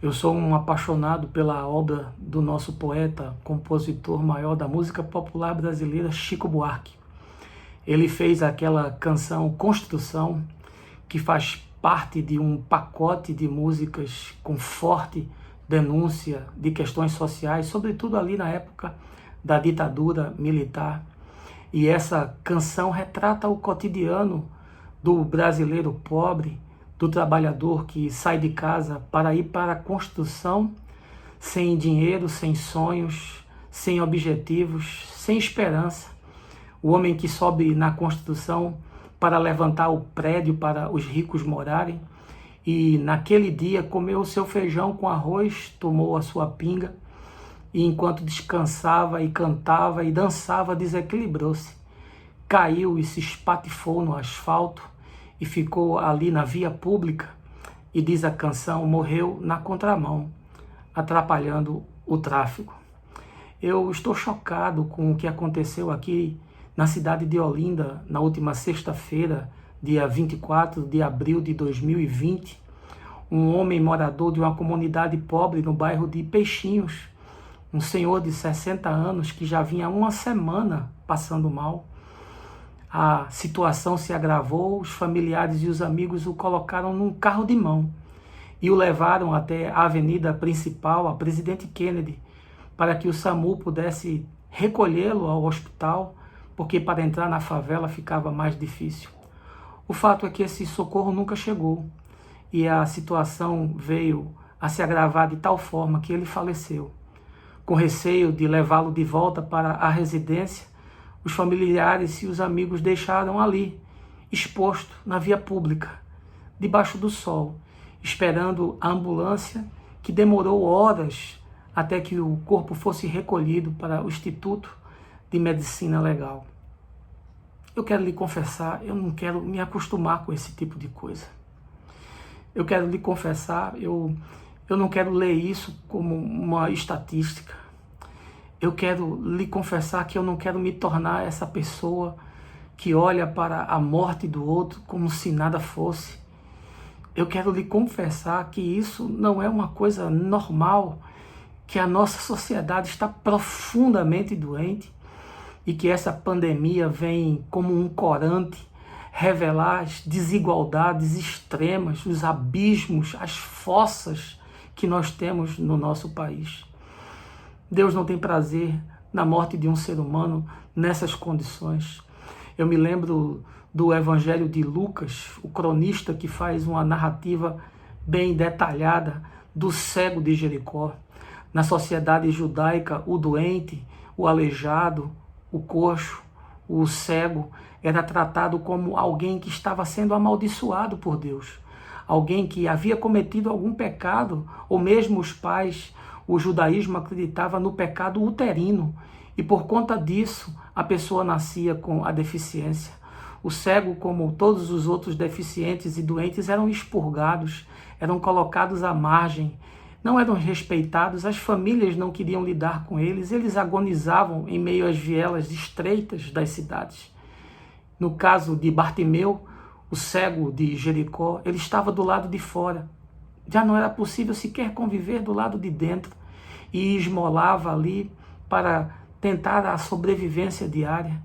Eu sou um apaixonado pela obra do nosso poeta, compositor maior da música popular brasileira, Chico Buarque. Ele fez aquela canção Construção, que faz parte de um pacote de músicas com forte denúncia de questões sociais, sobretudo ali na época da ditadura militar. E essa canção retrata o cotidiano do brasileiro pobre, do trabalhador que sai de casa para ir para a construção sem dinheiro, sem sonhos, sem objetivos, sem esperança. O homem que sobe na construção para levantar o prédio para os ricos morarem e naquele dia comeu o seu feijão com arroz, tomou a sua pinga e enquanto descansava e cantava e dançava desequilibrou-se, caiu e se espatifou no asfalto e ficou ali na via pública e, diz a canção, morreu na contramão, atrapalhando o tráfego. Eu estou chocado com o que aconteceu aqui na cidade de Olinda na última sexta-feira, dia 24 de abril de 2020. Um homem morador de uma comunidade pobre no bairro de Peixinhos, um senhor de 60 anos que já vinha uma semana passando mal. A situação se agravou, os familiares e os amigos o colocaram num carro de mão e o levaram até a avenida principal, a Presidente Kennedy, para que o SAMU pudesse recolhê-lo ao hospital, porque para entrar na favela ficava mais difícil. O fato é que esse socorro nunca chegou e a situação veio a se agravar de tal forma que ele faleceu. Com receio de levá-lo de volta para a residência, os familiares e os amigos deixaram ali, exposto na via pública, debaixo do sol, esperando a ambulância, que demorou horas até que o corpo fosse recolhido para o Instituto de Medicina Legal. Eu quero lhe confessar, eu não quero me acostumar com esse tipo de coisa. Eu quero lhe confessar, eu não quero ler isso como uma estatística. Eu quero lhe confessar que eu não quero me tornar essa pessoa que olha para a morte do outro como se nada fosse. Eu quero lhe confessar que isso não é uma coisa normal, que a nossa sociedade está profundamente doente e que essa pandemia vem como um corante revelar as desigualdades extremas, os abismos, as fossas que nós temos no nosso país. Deus não tem prazer na morte de um ser humano nessas condições. Eu me lembro do Evangelho de Lucas, o cronista que faz uma narrativa bem detalhada do cego de Jericó. Na sociedade judaica, o doente, o aleijado, o coxo, o cego, era tratado como alguém que estava sendo amaldiçoado por Deus. Alguém que havia cometido algum pecado, ou mesmo os pais. O judaísmo acreditava no pecado uterino e por conta disso a pessoa nascia com a deficiência. O cego, como todos os outros deficientes e doentes, eram expurgados, eram colocados à margem, não eram respeitados, as famílias não queriam lidar com eles, eles agonizavam em meio às vielas estreitas das cidades. No caso de Bartimeu, o cego de Jericó, ele estava do lado de fora. Já não era possível sequer conviver do lado de dentro e esmolava ali para tentar a sobrevivência diária.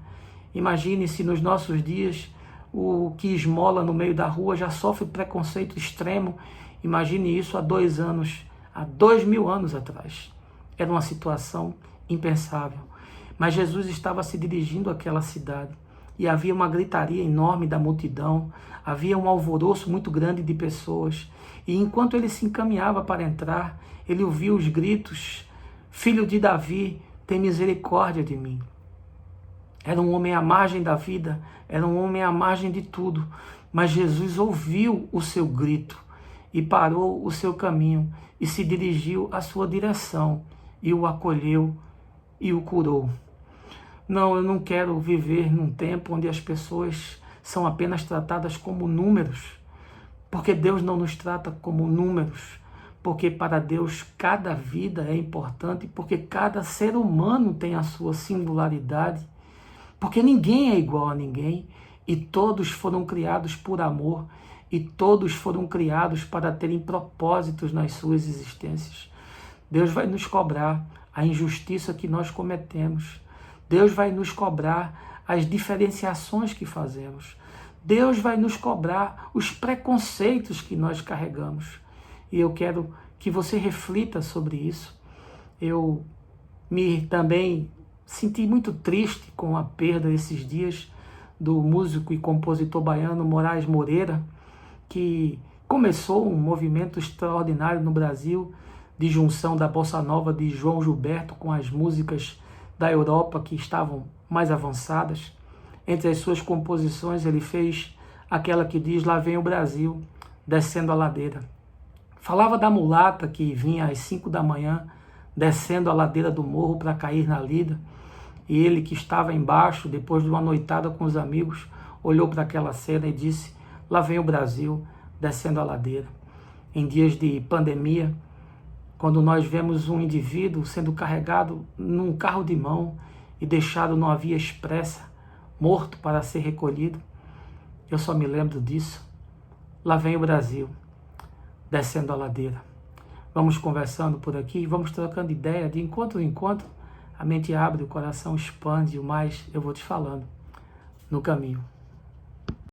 Imagine se nos nossos dias o que esmola no meio da rua já sofre preconceito extremo. Imagine isso há 2 anos, há 2000 anos atrás. Era uma situação impensável. Mas Jesus estava se dirigindo àquela cidade e havia uma gritaria enorme da multidão, havia um alvoroço muito grande de pessoas. E enquanto ele se encaminhava para entrar, ele ouviu os gritos: Filho de Davi, tem misericórdia de mim. Era um homem à margem da vida, era um homem à margem de tudo. Mas Jesus ouviu o seu grito e parou o seu caminho e se dirigiu à sua direção e o acolheu e o curou. Não, eu não quero viver num tempo onde as pessoas são apenas tratadas como números, porque Deus não nos trata como números, porque para Deus cada vida é importante, porque cada ser humano tem a sua singularidade, porque ninguém é igual a ninguém e todos foram criados por amor e todos foram criados para terem propósitos nas suas existências. Deus vai nos cobrar a injustiça que nós cometemos. Deus vai nos cobrar as diferenciações que fazemos. Deus vai nos cobrar os preconceitos que nós carregamos. E eu quero que você reflita sobre isso. Eu também senti muito triste com a perda esses dias do músico e compositor baiano Moraes Moreira, que começou um movimento extraordinário no Brasil de junção da bossa nova de João Gilberto com as músicas da Europa que estavam mais avançadas. Entre as suas composições ele fez aquela que diz "Lá vem o Brasil, descendo a ladeira". Falava da mulata que vinha às 5 da manhã, descendo a ladeira do morro para cair na lida, e ele que estava embaixo, depois de uma noitada com os amigos, olhou para aquela cena e disse: "Lá vem o Brasil, descendo a ladeira". Em dias de pandemia, quando nós vemos um indivíduo sendo carregado num carro de mão e deixado numa via expressa, morto para ser recolhido, eu só me lembro disso. Lá vem o Brasil, descendo a ladeira. Vamos conversando por aqui, vamos trocando ideia de encontro em encontro. A mente abre, o coração expande, o mais eu vou te falando no caminho.